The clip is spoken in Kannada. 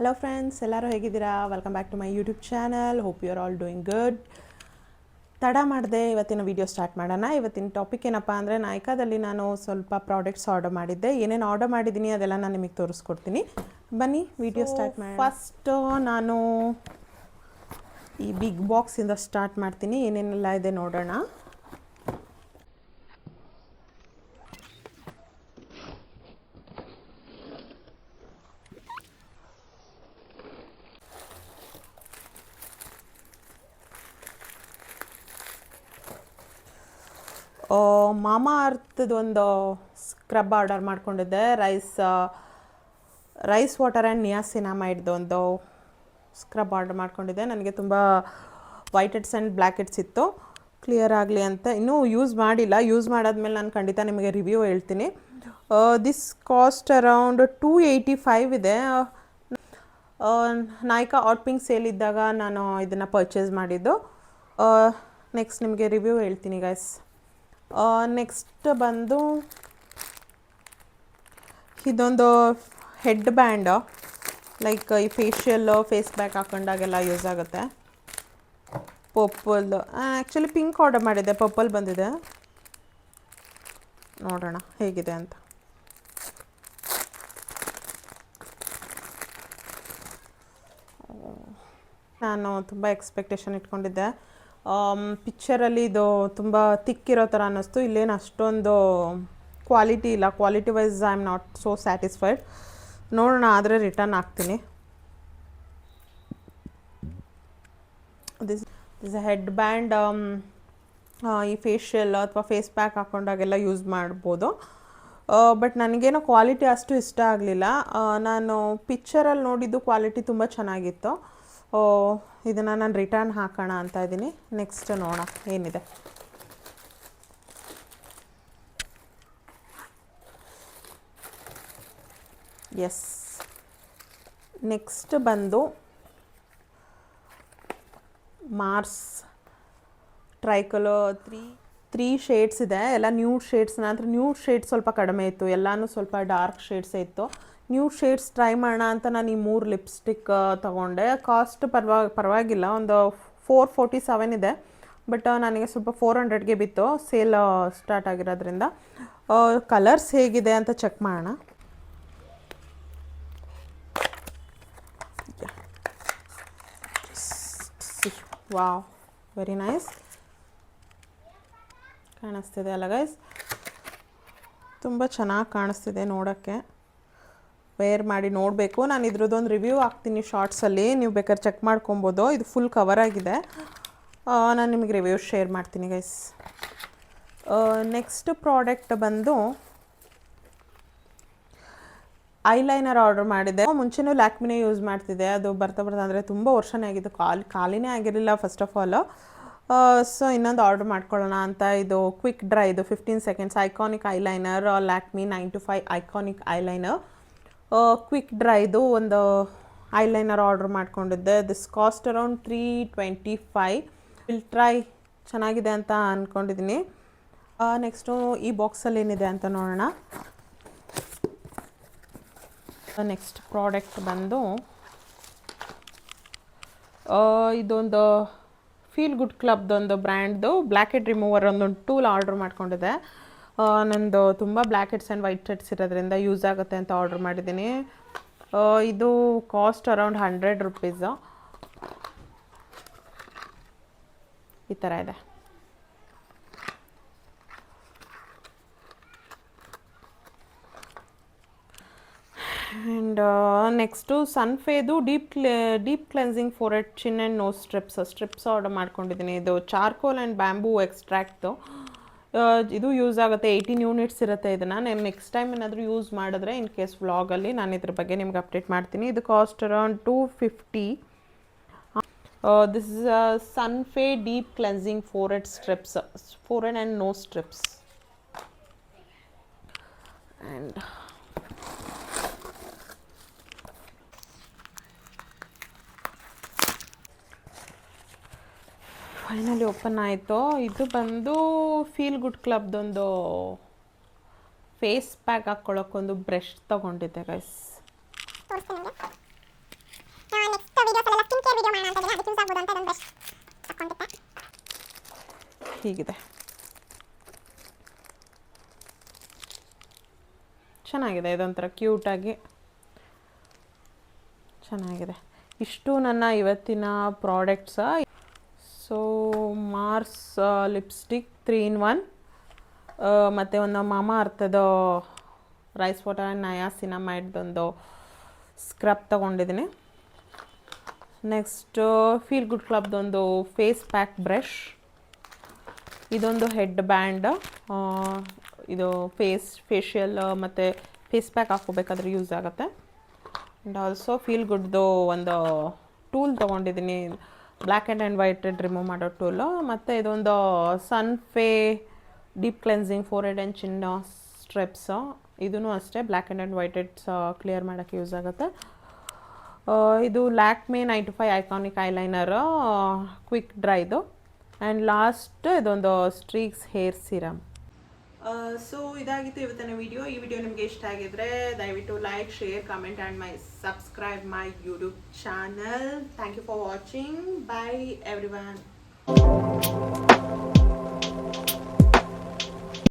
ಹಲೋ ಫ್ರೆಂಡ್ಸ್, ಎಲ್ಲರೂ ಹೇಗಿದ್ದೀರಾ? Welcome back to my YouTube channel. Hope you are all doing good. ತಡ ಮಾಡಿದೆ, ಇವತ್ತಿನ ವಿಡಿಯೋ ಸ್ಟಾರ್ಟ್ ಮಾಡೋಣ. ಇವತ್ತಿನ ಟಾಪಿಕ್ ಏನಪ್ಪ ಅಂದರೆ, ನಾಯ್ಕಾದಲ್ಲಿ ನಾನು ಸ್ವಲ್ಪ ಪ್ರಾಡಕ್ಟ್ಸ್ ಆರ್ಡರ್ ಮಾಡಿದ್ದೆ. ಏನೇನು ಆರ್ಡರ್ ಮಾಡಿದ್ದೀನಿ ಅದೆಲ್ಲ ನಾನು ನಿಮಗೆ ತೋರಿಸ್ಕೊಡ್ತೀನಿ. ಬನ್ನಿ ವಿಡಿಯೋ ಸ್ಟಾರ್ಟ್ ಮಾಡೋಣ. ಫಸ್ಟು ನಾನು ಈ ಬಿಗ್ ಬಾಕ್ಸಿಂದ ಸ್ಟಾರ್ಟ್ ಮಾಡ್ತೀನಿ. ಏನೇನೆಲ್ಲ ಇದೆ ನೋಡೋಣ. ಮಾಮಾ ಅರ್ಥದ ಒಂದು ಸ್ಕ್ರಬ್ ಆರ್ಡರ್ ಮಾಡ್ಕೊಂಡಿದ್ದೆ. ರೈಸ್ ವಾಟರ್ ಆ್ಯಂಡ್ ನಿಯಾಸಿನಾಮೈಡ್ದು ಒಂದು ಸ್ಕ್ರಬ್ ಆರ್ಡರ್ ಮಾಡ್ಕೊಂಡಿದ್ದೆ. ನನಗೆ ತುಂಬ white heads and black heads ಇತ್ತು, ಕ್ಲಿಯರ್ ಆಗಲಿ ಅಂತ. ಇನ್ನೂ ಯೂಸ್ ಮಾಡಿಲ್ಲ. ಯೂಸ್ ಮಾಡಾದ್ಮೇಲೆ ನಾನು ಖಂಡಿತ ನಿಮಗೆ ರಿವ್ಯೂ ಹೇಳ್ತೀನಿ. ದಿಸ್ ಕಾಸ್ಟ್ ಅರೌಂಡ್ 285 ಇದೆ. ನಾಯ್ಕಾ ಆಟ್ ಪಿಂಕ್ ಸೇಲ್ ಇದ್ದಾಗ ನಾನು ಇದನ್ನು ಪರ್ಚೇಸ್ ಮಾಡಿದ್ದು. ನೆಕ್ಸ್ಟ್ ನಿಮಗೆ ರಿವ್ಯೂ ಹೇಳ್ತೀನಿ ಗೈಸ್. ನೆಕ್ಸ್ಟ್ ಬಂದು ಇದೊಂದು ಹೆಡ್ ಬ್ಯಾಂಡ್, ಲೈಕ್ ಈ ಫೇಸ್ ಬ್ಯಾಕ್ ಹಾಕೊಂಡಾಗೆಲ್ಲ ಯೂಸ್ ಆಗುತ್ತೆ. ಪರ್ಪಲ್, ಆ್ಯಕ್ಚುಲಿ ಪಿಂಕ್ ಆರ್ಡರ್ ಮಾಡಿದ್ದೆ, ಪರ್ಪಲ್ ಬಂದಿದೆ. ನೋಡೋಣ ಹೇಗಿದೆ ಅಂತ. ನಾನು ತುಂಬ ಎಕ್ಸ್ಪೆಕ್ಟೇಷನ್ ಇಟ್ಕೊಂಡಿದ್ದೆ. ಪಿಕ್ಚರಲ್ಲಿ ಇದು ತುಂಬ ತಿಕ್ಕಿರೋ ಥರ ಅನ್ನಿಸ್ತು. ಇಲ್ಲೇನು ಅಷ್ಟೊಂದು ಕ್ವಾಲಿಟಿ ಇಲ್ಲ. Quality wise I am not so satisfied. ನೋಡೋಣ, ಆದರೆ ರಿಟರ್ನ್ ಆಗ್ತೀನಿ. ದಿಸ್ ಹೆಡ್ ಬ್ಯಾಂಡ್ ಈ ಫೇಶಿಯಲ್ ಅಥವಾ ಫೇಸ್ ಪ್ಯಾಕ್ ಹಾಕೊಂಡಾಗೆಲ್ಲ ಯೂಸ್ ಮಾಡ್ಬೋದು. ಬಟ್ ನನಗೇನೋ ಕ್ವಾಲಿಟಿ ಅಷ್ಟು ಇಷ್ಟ ಆಗಲಿಲ್ಲ. ನಾನು ಪಿಕ್ಚರಲ್ಲಿ ನೋಡಿದ್ದು ಕ್ವಾಲಿಟಿ ತುಂಬ ಚೆನ್ನಾಗಿತ್ತು. ಇದನ್ನು ನಾನು ರಿಟರ್ನ್ ಹಾಕೋಣ ಅಂತ ಇದ್ದೀನಿ. ನೆಕ್ಸ್ಟ್ ನೋಡೋಣ ಏನಿದೆ. ಎಸ್, ನೆಕ್ಸ್ಟ್ ಬಂದು ಮಾರ್ಸ್ ಟ್ರೈಕಲೋ ತ್ರೀ ಶೇಡ್ಸ್ ಇದೆ. ಎಲ್ಲ ನ್ಯೂಡ್ ಶೇಡ್ಸ್. ನಂತರ ನ್ಯೂಡ್ ಶೇಡ್ಸ್ ಸ್ವಲ್ಪ ಕಡಿಮೆ ಇತ್ತು, ಎಲ್ಲನೂ ಸ್ವಲ್ಪ ಡಾರ್ಕ್ ಶೇಡ್ಸೇ ಇತ್ತು. ನ್ಯೂಡ್ ಶೇಡ್ಸ್ ಟ್ರೈ ಮಾಡೋಣ ಅಂತ ನಾನು ಈ 3 ಲಿಪ್ಸ್ಟಿಕ್ ತೊಗೊಂಡೆ. ಕಾಸ್ಟ್ ಪರವಾಗಿಲ್ಲ, ಒಂದು 447 ಇದೆ. ಬಟ್ ನನಗೆ ಸ್ವಲ್ಪ 400ಗೆ ಬಿತ್ತು, ಸೇಲ್ ಸ್ಟಾರ್ಟ್ ಆಗಿರೋದ್ರಿಂದ. ಕಲರ್ಸ್ ಹೇಗಿದೆ ಅಂತ ಚೆಕ್ ಮಾಡೋಣ. ವಾವ್, ವೆರಿ ನೈಸ್ ಕಾಣಿಸ್ತಿದೆ ಅಲ್ಲ ಗೈಸ್? ತುಂಬ ಚೆನ್ನಾಗಿ ಕಾಣಿಸ್ತಿದೆ ನೋಡೋಕ್ಕೆ. ವೇರ್ ಮಾಡಿ ನೋಡಬೇಕು. ನಾನು ಇದ್ರದ್ದೊಂದು ರಿವ್ಯೂ ಹಾಕ್ತೀನಿ ಶಾರ್ಟ್ಸಲ್ಲಿ, ನೀವು ಬೇಕಾದ್ರೆ ಚೆಕ್ ಮಾಡ್ಕೊಬೋದು. ಇದು ಫುಲ್ ಕವರ್ ಆಗಿದೆ. ನಾನು ನಿಮಗೆ ರಿವ್ಯೂ ಶೇರ್ ಮಾಡ್ತೀನಿ ಗೈಸ್. ನೆಕ್ಸ್ಟ್ ಪ್ರಾಡಕ್ಟ್ ಬಂದು ಐಲೈನರ್ ಆರ್ಡರ್ ಮಾಡಿದೆ. ಮುಂಚೆನೂ ಲ್ಯಾಕ್ಮಿನೇ ಯೂಸ್ ಮಾಡ್ತಿದ್ದೆ. ಅದು ಬರ್ತಾ ಅಂದರೆ ತುಂಬ ವರ್ಷನೇ ಆಗಿದ್ದು, ಖಾಲಿನೇ ಆಗಿರಲಿಲ್ಲ ಫಸ್ಟ್ ಆಫ್ ಆಲ್. ಸೊ ಇನ್ನೊಂದು ಆರ್ಡರ್ ಮಾಡ್ಕೊಳ್ಳೋಣ ಅಂತ. ಇದು ಕ್ವಿಕ್ ಡ್ರೈ, ಇದು 15 seconds iconic eyeliner, Lakme 925 iconic eyeliner. Quick ಡ್ರೈದು ಒಂದು ಐಲೈನರ್ ಆರ್ಡರ್ ಮಾಡ್ಕೊಂಡಿದ್ದೆ. This cost around 325. Will try, ಚೆನ್ನಾಗಿದೆ ಅಂತ ಅಂದ್ಕೊಂಡಿದ್ದೀನಿ. ನೆಕ್ಸ್ಟು ಈ ಬಾಕ್ಸಲ್ಲಿ ಏನಿದೆ ಅಂತ ನೋಡೋಣ. ನೆಕ್ಸ್ಟ್ ಪ್ರಾಡಕ್ಟ್ ಬಂದು ಇದೊಂದು ಫೀಲ್ ಗುಡ್ ಕ್ಲಬ್ದೊಂದು ಬ್ರ್ಯಾಂಡ್ದು ಬ್ಲ್ಯಾಕ್ ಹೆಡ್ ರಿಮೂವರ್ ಒಂದೊಂದು ಟೂಲ್ ಆರ್ಡರ್ ಮಾಡ್ಕೊಂಡಿದ್ದೆ. ನಂದು ತುಂಬ blackheads and whiteheads ಇರೋದ್ರಿಂದ ಯೂಸ್ ಆಗುತ್ತೆ ಅಂತ ಆರ್ಡರ್ ಮಾಡಿದ್ದೀನಿ. ಇದು ಕಾಸ್ಟ್ ಅರೌಂಡ್ 100 rupees. ಈ ಥರ ಇದೆ. ಆ್ಯಂಡ್ ನೆಕ್ಸ್ಟು ಸನ್ಫೇದು deep cleansing for head chin and nose strips order ಮಾಡ್ಕೊಂಡಿದ್ದೀನಿ. ಇದು ಚಾರ್ಕೋಲ್ ಆ್ಯಂಡ್ ಬ್ಯಾಂಬೂ ಎಕ್ಸ್ಟ್ರಾಕ್ಟ್ದು. ಇದು ಯೂಸ್ ಆಗುತ್ತೆ. 18 ಯೂನಿಟ್ಸ್ ಇರುತ್ತೆ. ಇದನ್ನು ನಾನು ನೆಕ್ಸ್ಟ್ ಟೈಮ್ ಏನಾದರೂ ಯೂಸ್ ಮಾಡಿದ್ರೆ ಇನ್ ಕೇಸ್ ವ್ಲಾಗಲ್ಲಿ ನಾನು ಇದ್ರ ಬಗ್ಗೆ ನಿಮ್ಗೆ ಅಪ್ಡೇಟ್ ಮಾಡ್ತೀನಿ. ಇದು cost around 250. This is Sanfe deep cleansing for head and nose strips. And finally open ಆಯಿತು. ಇದು ಬಂದು ಫೀಲ್ ಗುಡ್ ಕ್ಲಬ್ದೊಂದು ಫೇಸ್ ಪ್ಯಾಕ್ ಹಾಕ್ಕೊಳ್ಳೋಕ್ಕೊಂದು ಬ್ರಷ್ ತೊಗೊಂಡಿದ್ದೆ ಗೈಸ್. ಹೀಗಿದೆ. ಚೆನ್ನಾಗಿದೆ, ಇದೊಂಥರ ಕ್ಯೂಟಾಗಿ ಚೆನ್ನಾಗಿದೆ. ಇಷ್ಟು ನನ್ನ ಇವತ್ತಿನ products. So Mars lipstick 3 in 1 ಮತ್ತು ಒಂದು ಮಾಮಾ ಅರ್ಥದ ರೈಸ್ ವಾಟರ್ ಆ್ಯಂಡ್ ನಯಾಸಿನಮೈಡ್ದೊಂದು ಸ್ಕ್ರಬ್ ತೊಗೊಂಡಿದ್ದೀನಿ. ನೆಕ್ಸ್ಟ್ ಫೀಲ್ ಗುಡ್ ಕ್ಲಬ್ದೊಂದು ಫೇಸ್ ಪ್ಯಾಕ್ ಬ್ರಷ್, ಇದೊಂದು ಹೆಡ್ ಬ್ಯಾಂಡ್, ಇದು ಫೇಶಿಯಲ್ ಮತ್ತು ಫೇಸ್ ಪ್ಯಾಕ್ ಹಾಕ್ಕೋಬೇಕಾದ್ರೆ ಯೂಸ್ ಆಗುತ್ತೆ. ಆ್ಯಂಡ್ ಆಲ್ಸೋ ಫೀಲ್ ಗುಡ್ದು ಒಂದು ಟೂಲ್ ತೊಗೊಂಡಿದ್ದೀನಿ, ಬ್ಲ್ಯಾಕ್ ಆ್ಯಂಡ್ ವೈಟೆಡ್ ರಿಮೂವ್ ಮಾಡೋ ಟೂಲು. ಮತ್ತು ಇದೊಂದು Sanfe deep cleansing forehead and chin strips, ಇದೂ ಅಷ್ಟೇ ಬ್ಲ್ಯಾಕ್ ಆ್ಯಂಡ್ ವೈಟೆಡ್ಸ್ ಕ್ಲಿಯರ್ ಮಾಡೋಕ್ಕೆ ಯೂಸ್ ಆಗುತ್ತೆ. ಇದು ಲ್ಯಾಕ್ಮೆ 95 ಐಕಾನಿಕ್ ಐಲೈನರು ಕ್ವಿಕ್ ಡ್ರೈದು. ಆ್ಯಂಡ್ ಲಾಸ್ಟ್ ಇದೊಂದು ಸ್ಟ್ರೀಕ್ಸ್ ಹೇರ್ ಸಿರಮ್. ಸೊ ಇದಾಗಿತ್ತು ಇವತ್ತಿನ ವಿಡಿಯೋ. ಈ ವಿಡಿಯೋ ನಿಮಗೆ ಇಷ್ಟ ಆಗಿದ್ರೆ ದಯವಿಟ್ಟು like, share, comment and subscribe my YouTube channel. Thank you for watching. By everyone.